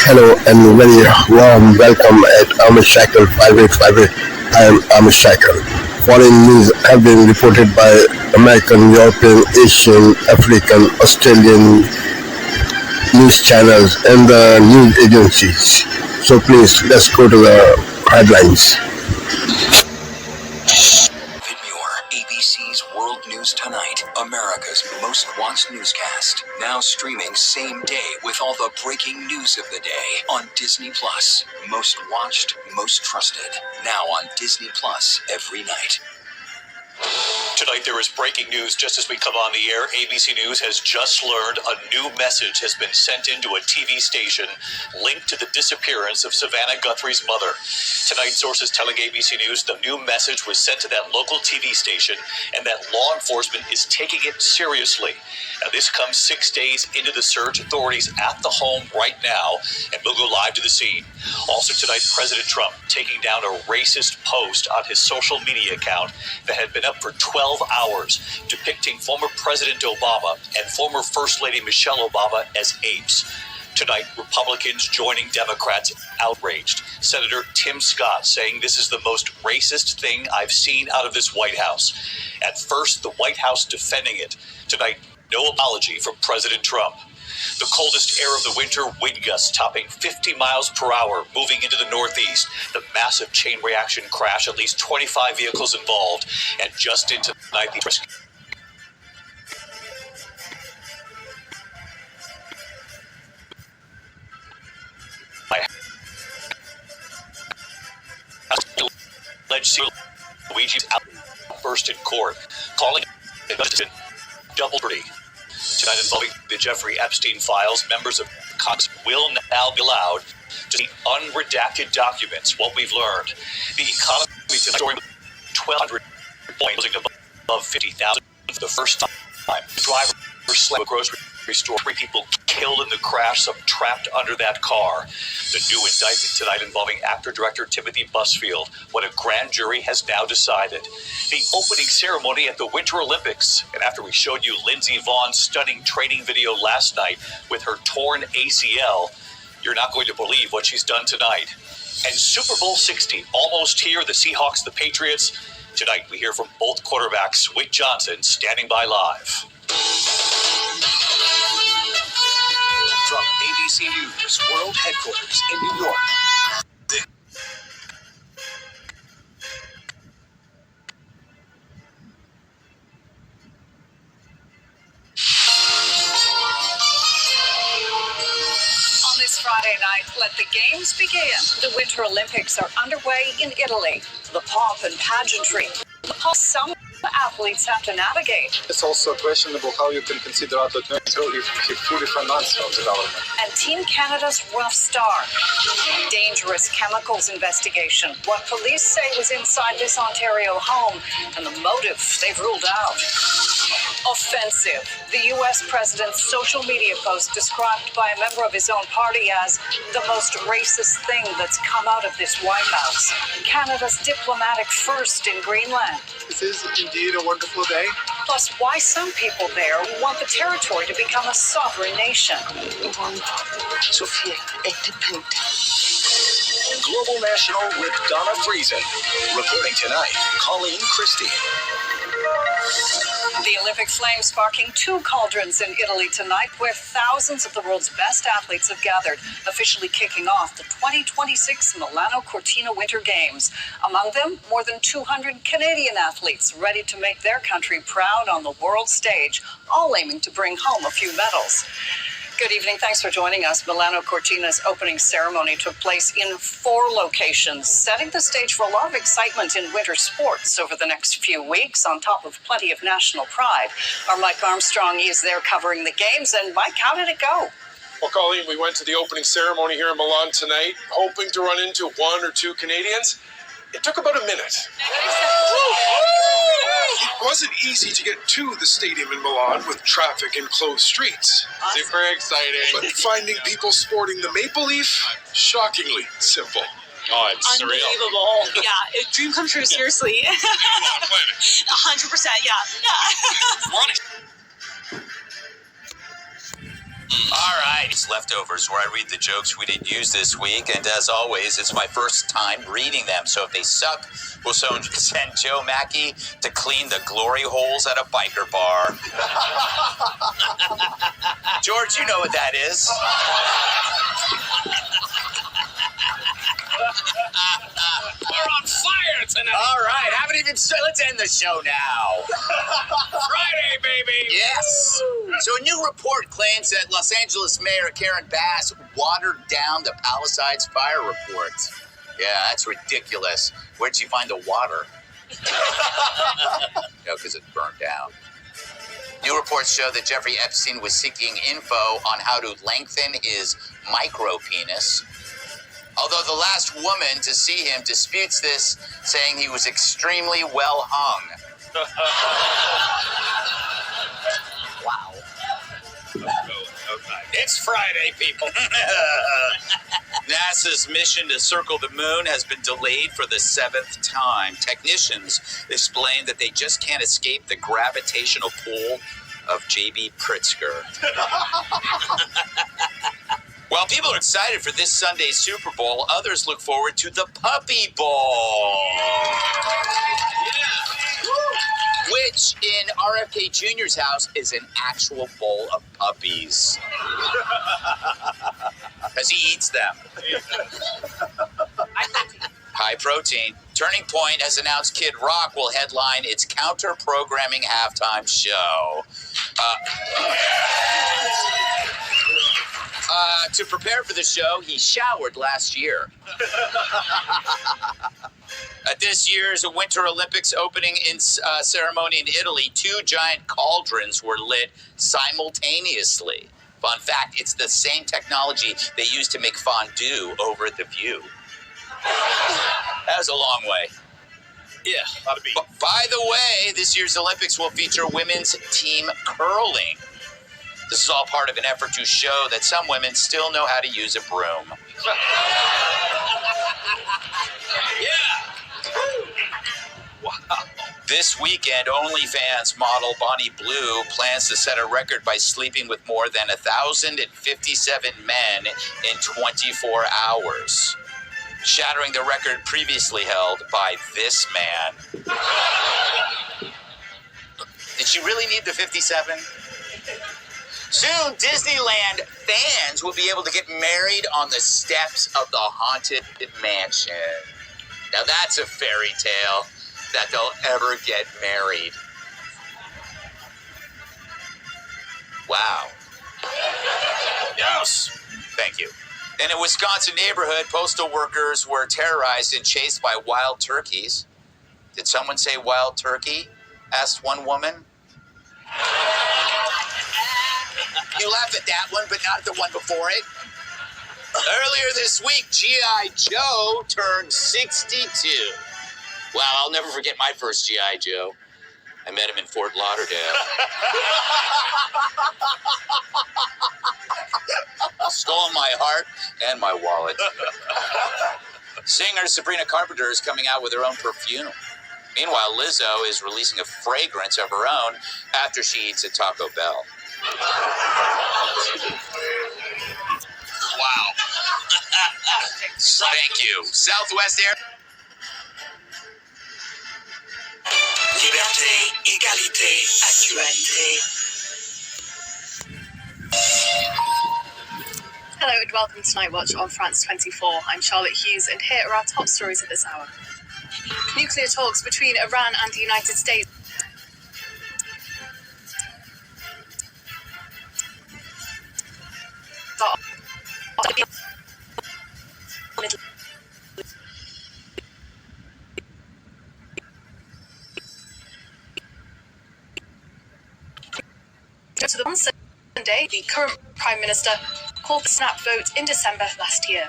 Hello and very warm welcome at Amish Shackle 5858. I am Amish Shackle. Foreign news have been reported by American, European, Asian, African, Australian news channels and the news agencies. So please, let's go to the headlines. ABC's World News Tonight, America's most watched newscast. Now streaming same day with all the breaking news of the day on Disney Plus. Most watched, most trusted. Now on Disney Plus every night. Tonight there is breaking news just as we come on the air. ABC News has just learned a new message has been sent into a TV station linked to the disappearance of Savannah Guthrie's mother. Tonight, sources telling ABC News the new message was sent to that local TV station and that law enforcement is taking it seriously. Now, this comes 6 days into the search. Authorities at the home right now, and we'll go live to the scene. Also tonight, President Trump taking down a racist post on his social media account that had been up for 12 hours, depicting former President Obama and former First Lady Michelle Obama as apes. Tonight, Republicans joining Democrats outraged. Senator Tim Scott saying this is the most racist thing I've seen out of this White House. At first, the White House defending it. Tonight, no apology from President Trump. The coldest air of the winter, wind gusts topping 50 miles per hour, moving into the northeast. The massive chain reaction crash, at least 25 vehicles involved. And just into tonight, the Luigi's outburst in court, calling it double dirty. Tonight, involving the Jeffrey Epstein files, members of Congress will now be allowed to see unredacted documents. What we've learned, the economy tonight soaring 1,200 points, above 50,000 for the first time. Driver slammed a grocery store. 3 people killed in the crash, some trapped under that car. The new indictment tonight involving actor-director Timothy Busfield. What a grand jury has now decided. The opening ceremony at the Winter Olympics. And after we showed you Lindsey Vohn's stunning training video last night with her torn ACL, you're not going to believe what she's done tonight. And Super Bowl 60, almost here, the Seahawks, the Patriots. Tonight we hear from both quarterbacks, Wick Johnson standing by live. From ABC News World Headquarters in New York. On this Friday night, let the games begin. The Winter Olympics are underway in Italy. The pomp and pageantry. Some athletes have to navigate. It's also questionable how you can consider athlete neutral if he fully financed from the government. And Team Canada's rough start. Dangerous chemicals investigation. What police say was inside this Ontario home and the motive they've ruled out. Offensive. The U.S. president's social media post described by a member of his own party as the most racist thing that's come out of this White House. Canada's diplomatic first in Greenland. This is indeed a wonderful day. Plus, why some people there want the territory to become a sovereign nation. We want to feel independent. Global National with Donna Friesen. Reporting tonight, Colleen Christie. The Olympic flames sparking 2 cauldrons in Italy tonight, where thousands of the world's best athletes have gathered, officially kicking off the 2026 Milano Cortina Winter Games. Among them, more than 200 Canadian athletes ready to make their country proud on the world stage, all aiming to bring home a few medals. Good evening. Thanks for joining us. Milano Cortina's opening ceremony took place in 4 locations, setting the stage for a lot of excitement in winter sports over the next few weeks, on top of plenty of national pride. Our Mike Armstrong is there covering the games. And Mike, how did it go? Well, Colleen, we went to the opening ceremony here in Milan tonight, hoping to run into 1 or 2 Canadians. It took about a minute. It wasn't easy to get to the stadium in Milan with traffic and closed streets. Super exciting. But finding people sporting the maple leaf, shockingly simple. Oh, it's surreal. Unbelievable. Yeah, a dream come true, seriously. 100%, yeah. All right, Friday's Leftovers, where I read the jokes we didn't use this week, and as always, it's my first time reading them, so if they suck, we'll send Joe Mackey to clean the glory holes at a biker bar. George, you know what that is. We're on fire tonight. All right, haven't even started. Let's end the show now. Friday, baby. Yes. So a new report claims that Los Angeles Mayor Karen Bass watered down the Palisades fire report. Yeah, that's ridiculous. Where'd she find the water? No, because it burned down. New reports show that Jeffrey Epstein was seeking info on how to lengthen his micro-penis. Although the last woman to see him disputes this, saying he was extremely well hung. Wow. Okay. It's Friday, people. NASA's mission to circle the moon has been delayed for the 7th time. Technicians explain that they just can't escape the gravitational pull of J.B. Pritzker. While people are excited for this Sunday's Super Bowl, others look forward to the Puppy Bowl. Which, in RFK Jr.'s house, is an actual bowl of puppies. Because he eats them. High protein. Turning Point has announced Kid Rock will headline its counter-programming halftime show. To prepare for the show, he showered last year. At this year's Winter Olympics opening ceremony in Italy, 2 giant cauldrons were lit simultaneously. Fun fact, it's the same technology they used to make fondue over at The View. That was a long way. Yeah, a lot of beef. By the way, this year's Olympics will feature women's team curling. This is all part of an effort to show that some women still know how to use a broom. Yeah. Wow. This weekend, OnlyFans model Bonnie Blue plans to set a record by sleeping with more than 1,057 men in 24 hours, shattering the record previously held by this man. Did she really need the 57? Soon, Disneyland fans will be able to get married on the steps of the Haunted Mansion. Now that's a fairy tale that they'll ever get married. Wow. Yes. Thank you. In a Wisconsin neighborhood, postal workers were terrorized and chased by wild turkeys. Did someone say wild turkey? Asked one woman. You laugh at that one, but not at the one before it. Earlier this week, G.I. Joe turned 62. Wow, I'll never forget my first G.I. Joe. I met him in Fort Lauderdale. Stole my heart and my wallet. Singer Sabrina Carpenter is coming out with her own perfume. Meanwhile, Lizzo is releasing a fragrance of her own after she eats at Taco Bell. Wow. Thank you. Southwest Air. Liberté, égalité, actualité. Hello and welcome to Night Watch on France 24. I'm Charlotte Hughes and here are our top stories at this hour. Nuclear talks between Iran and the United States. To the one Sunday, the current Prime Minister called the snap vote in December last year.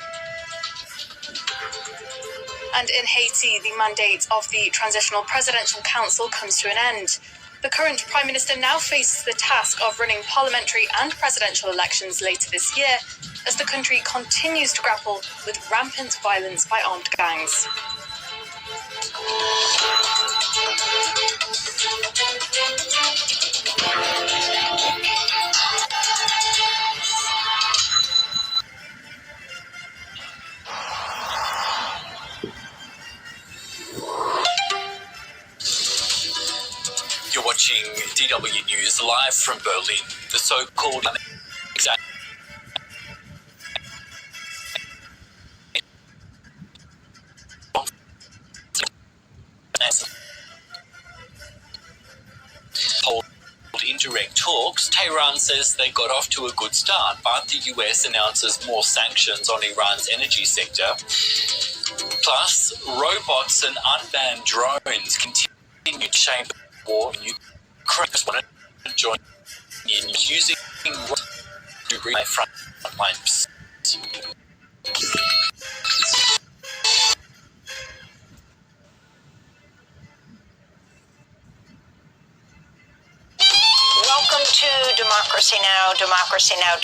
And in Haiti, the mandate of the Transitional Presidential Council comes to an end. The current Prime Minister now faces the task of running parliamentary and presidential elections later this year as the country continues to grapple with rampant violence by armed gangs. DW News live from Berlin. The so-called indirect talks, Tehran says they got off to a good start, but the US announces more sanctions on Iran's energy sector. Plus, robots and unmanned drones continue to shape war in Ukraine. Want to join in using to bring front lines. Welcome to Democracy Now!, Democracy Now!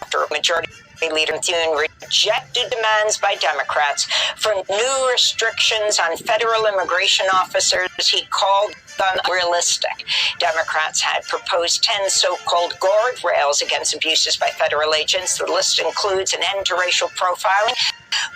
After a majority leader in June rejected demands by Democrats for new restrictions on federal immigration officers he called unrealistic. Democrats had proposed 10 so-called guardrails against abuses by federal agents. The list includes an end to racial profiling,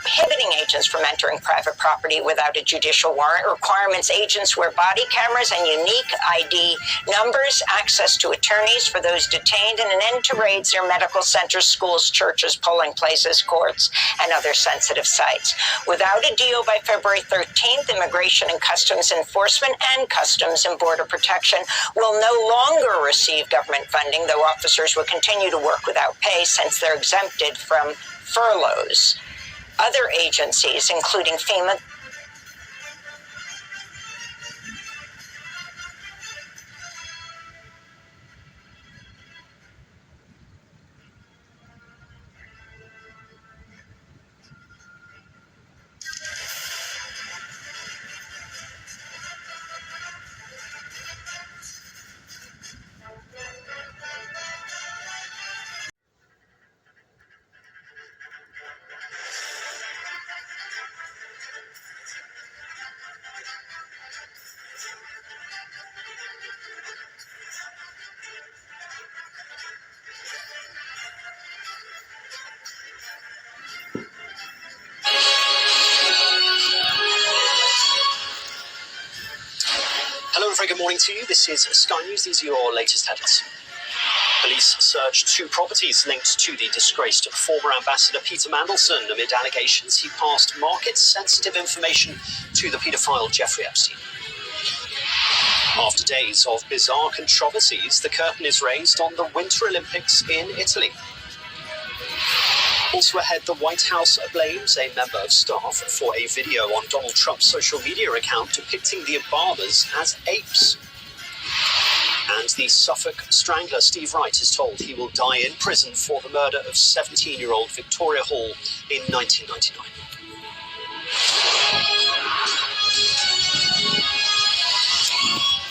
prohibiting agents from entering private property without a judicial warrant, requirements agents wear body cameras and unique ID numbers, access to attorneys for those detained, and an end to raids near medical centers, schools, churches, polling places, courts, and other sensitive sites. Without a deal by February 13th, Immigration and Customs Enforcement and Customs and Border Protection will no longer receive government funding, though officers will continue to work without pay since they're exempted from furloughs. Other agencies, including FEMA, Hello and very good morning to you. This is Sky News. These are your latest headlines. Police searched 2 properties linked to the disgraced former ambassador Peter Mandelson amid allegations he passed market-sensitive information to the paedophile Jeffrey Epstein. After days of bizarre controversies, the curtain is raised on the Winter Olympics in Italy. Also ahead, the White House blames a member of staff for a video on Donald Trump's social media account depicting the Obamas as apes. And the Suffolk Strangler Steve Wright is told he will die in prison for the murder of 17-year-old Victoria Hall in 1999.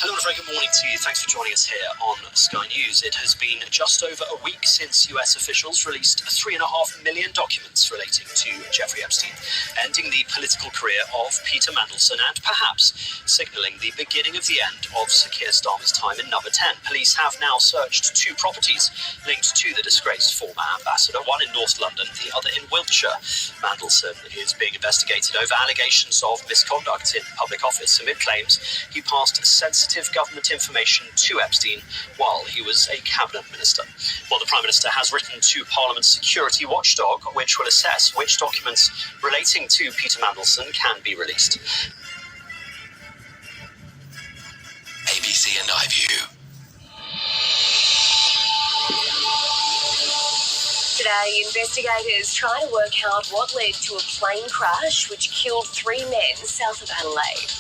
Hello and a very good morning to you. Thanks for joining us here on Sky News. It has been just over a week since US officials released 3.5 million documents relating to Jeffrey Epstein, ending the political career of Peter Mandelson and perhaps signalling the beginning of the end of Sir Keir Starmer's time in Number 10. Police have now searched 2 properties linked to the disgraced former ambassador, one in North London, the other in Wiltshire. Mandelson is being investigated over allegations of misconduct in public office amid claims he passed sensitive government information to Epstein while he was a cabinet minister. Well, the Prime Minister has written to Parliament's security watchdog, which will assess which documents relating to Peter Mandelson can be released. ABC and iView. Today, investigators try to work out what led to a plane crash which killed 3 men south of Adelaide.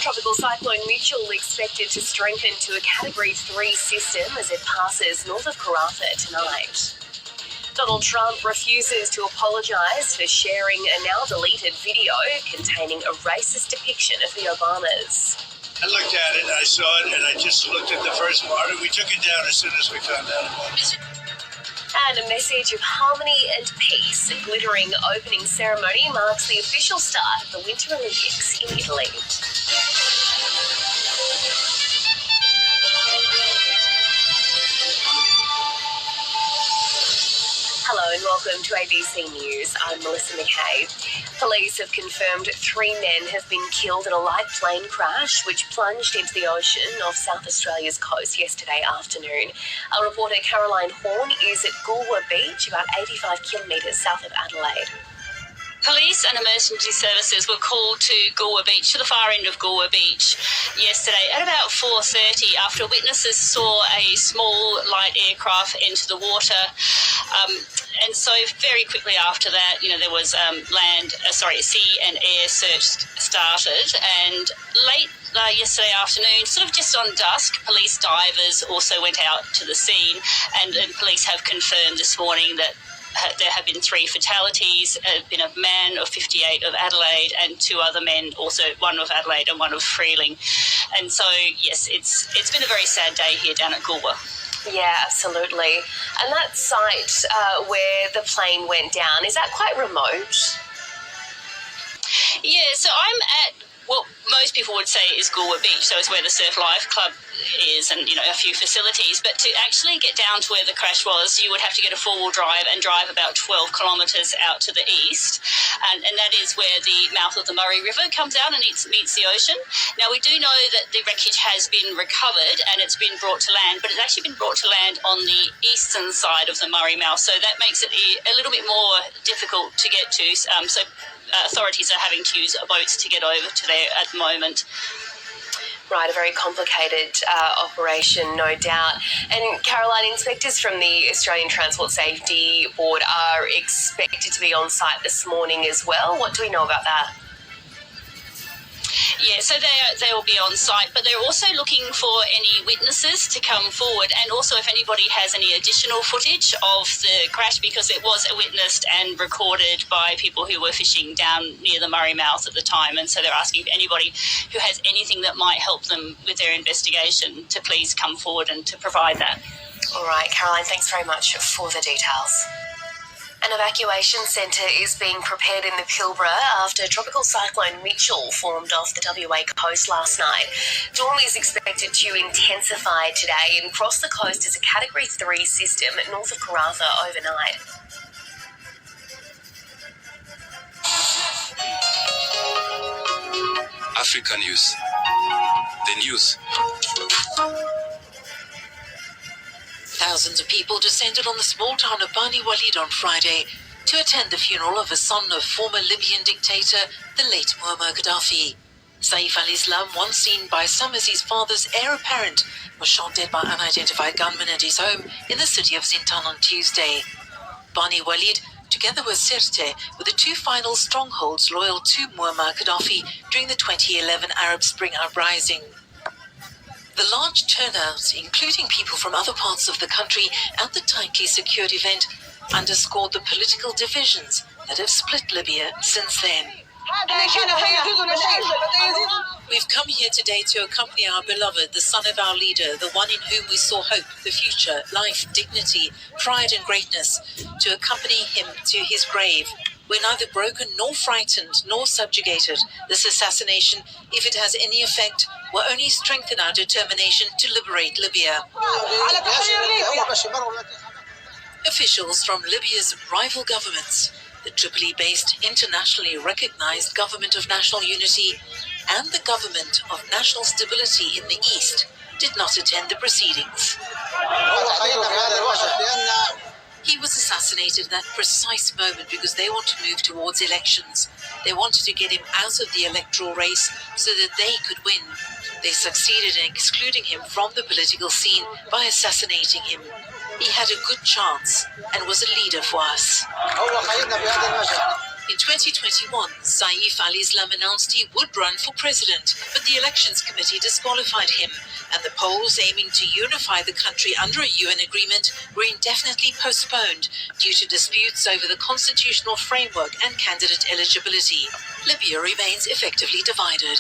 Tropical cyclone Mitchell expected to strengthen to a Category 3 system as it passes north of Karratha tonight. Donald Trump refuses to apologise for sharing a now-deleted video containing a racist depiction of the Obamas. I looked at it, I saw it, and I just looked at the first part, and we took it down as soon as we found out about it. And a message of harmony and peace. A glittering opening ceremony marks the official start of the Winter Olympics in Italy. and welcome to ABC News. I'm Melissa McKay. Police have confirmed 3 men have been killed in a light plane crash which plunged into the ocean off South Australia's coast yesterday afternoon. Our reporter Caroline Horn is at Goolwa Beach, about 85 kilometres south of Adelaide. Police and emergency services were called to Goolwa Beach, to the far end of Goolwa Beach, yesterday at about 4:30 after witnesses saw a small light aircraft enter the water. And so very quickly after that, there was sea and air search started. And late yesterday afternoon, sort of just on dusk, police divers also went out to the scene, and police have confirmed this morning that there have been 3 fatalities. Been a man of 58 of Adelaide and 2 other men, also one of Adelaide and one of Freeling. And so, yes, it's been a very sad day here down at Goolwa. Yeah, absolutely. And that site where the plane went down, is that quite remote? Yeah, so I'm at what most people would say is Goolwa Beach, so it's where the Surf Life Club is and, a few facilities. But to actually get down to where the crash was, you would have to get a 4-wheel drive and drive about 12 kilometres out to the east. And that is where the mouth of the Murray River comes out and meets the ocean. Now, we do know that the wreckage has been recovered and it's been brought to land, but it's actually been brought to land on the eastern side of the Murray mouth. So that makes it a little bit more difficult to get to. Authorities are having to use boats to get over to there at the moment. Right, a very complicated operation, no doubt. And Caroline, inspectors from the Australian Transport Safety Board are expected to be on site this morning as well. What do we know about that? Yeah, so they will be on site, but they're also looking for any witnesses to come forward, and also if anybody has any additional footage of the crash, because it was witnessed and recorded by people who were fishing down near the Murray mouth at the time, and so they're asking if anybody who has anything that might help them with their investigation to please come forward and to provide that. All right, Caroline, thanks very much for the details. An evacuation centre is being prepared in the Pilbara after Tropical Cyclone Mitchell formed off the WA coast last night. Storm is expected to intensify today and cross the coast as a Category 3 system north of Karratha overnight. Africa News. The news. Thousands of people descended on the small town of Bani Walid on Friday to attend the funeral of a son of former Libyan dictator, the late Muammar Gaddafi. Saif al-Islam, once seen by some as his father's heir apparent, was shot dead by unidentified gunmen at his home in the city of Zintan on Tuesday. Bani Walid, together with Sirte, were the 2 final strongholds loyal to Muammar Gaddafi during the 2011 Arab Spring uprising. The large turnout, including people from other parts of the country at the tightly secured event, underscored the political divisions that have split Libya since then. We've come here today to accompany our beloved, the son of our leader, the one in whom we saw hope, the future, life, dignity, pride and greatness, to accompany him to his grave. We're neither broken nor frightened nor subjugated. This assassination, if it has any effect, will only strengthen our determination to liberate Libya. Officials from Libya's rival governments, the Tripoli-based internationally recognized Government of National Unity and the Government of National Stability in the East, did not attend the proceedings. He was assassinated at that precise moment because they want to move towards elections. They wanted to get him out of the electoral race so that they could win. They succeeded in excluding him from the political scene by assassinating him. He had a good chance and was a leader for us. In 2021, Saif al-Islam announced he would run for president, but the Elections Committee disqualified him, and the polls aiming to unify the country under a UN agreement were indefinitely postponed due to disputes over the constitutional framework and candidate eligibility. Libya remains effectively divided.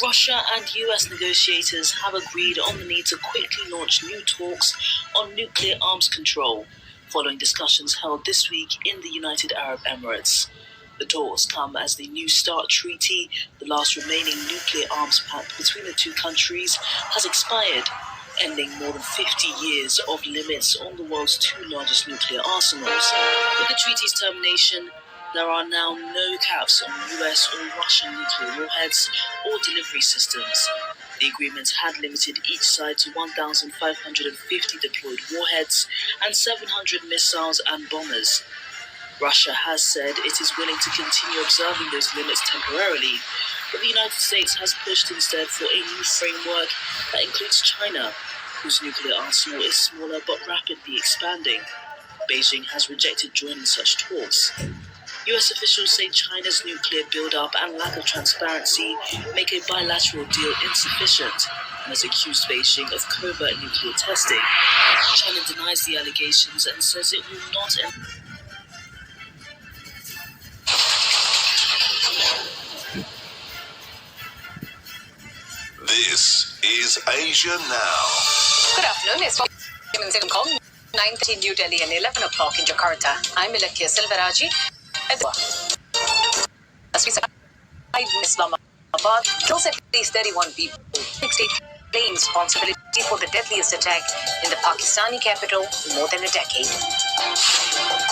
Russia and US negotiators have agreed on the need to quickly launch new talks on nuclear arms control, following discussions held this week in the United Arab Emirates. The talks come as the New START Treaty, the last remaining nuclear arms pact between the two countries, has expired, ending more than 50 years of limits on the world's two largest nuclear arsenals. With the treaty's termination, there are now no caps on US or Russian nuclear warheads or delivery systems. The agreement had limited each side to 1,550 deployed warheads and 700 missiles and bombers. Russia has said it is willing to continue observing those limits temporarily, but the United States has pushed instead for a new framework that includes China, whose nuclear arsenal is smaller but rapidly expanding. Beijing has rejected joining such talks. US officials say China's nuclear build-up and lack of transparency make a bilateral deal insufficient and has accused Beijing of covert nuclear testing. China denies the allegations and says it will not end. This is Asia Now. Good afternoon. It's Women's Income, 9:30 New Delhi and 11 o'clock in Jakarta. I'm Ilakia Silveraji. As we said, Islamabad kills at least 31 people. 60 claim responsibility for the deadliest attack in the Pakistani capital in more than a decade.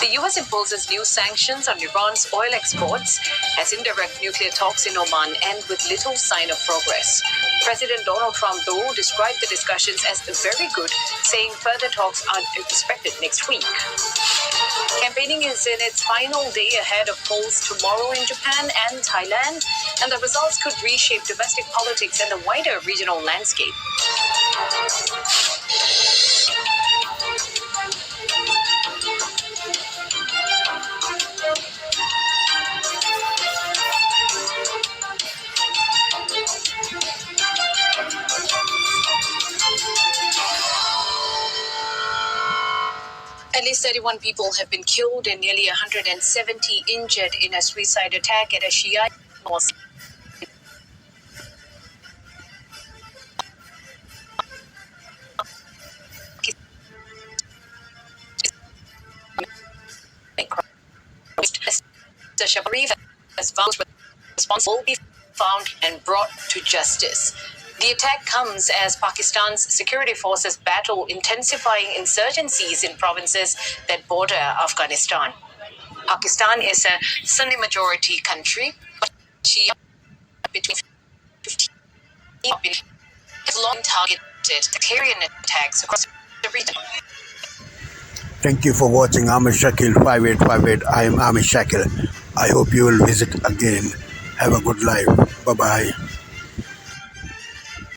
The US imposes new sanctions on Iran's oil exports as indirect nuclear talks in Oman end with little sign of progress. President Donald Trump, though, described the discussions as very good, saying further talks are expected next week. Campaigning is in its final day ahead of polls tomorrow in Japan and Thailand, and the results could reshape domestic politics and the wider regional landscape. At least 31 people have been killed and nearly 170 injured in a suicide attack at a Shia mosque. Mr. Shabari has found responsible will be found and brought to justice. The attack comes as Pakistan's security forces battle intensifying insurgencies in provinces that border Afghanistan. Pakistan is a Sunni majority country, but Shia between 15 has long targeted sectarian attacks across the region. Thank you for watching Amish Shakil 5858. I am Amish Shakil. I hope you will visit again. Have a good life. Bye-bye.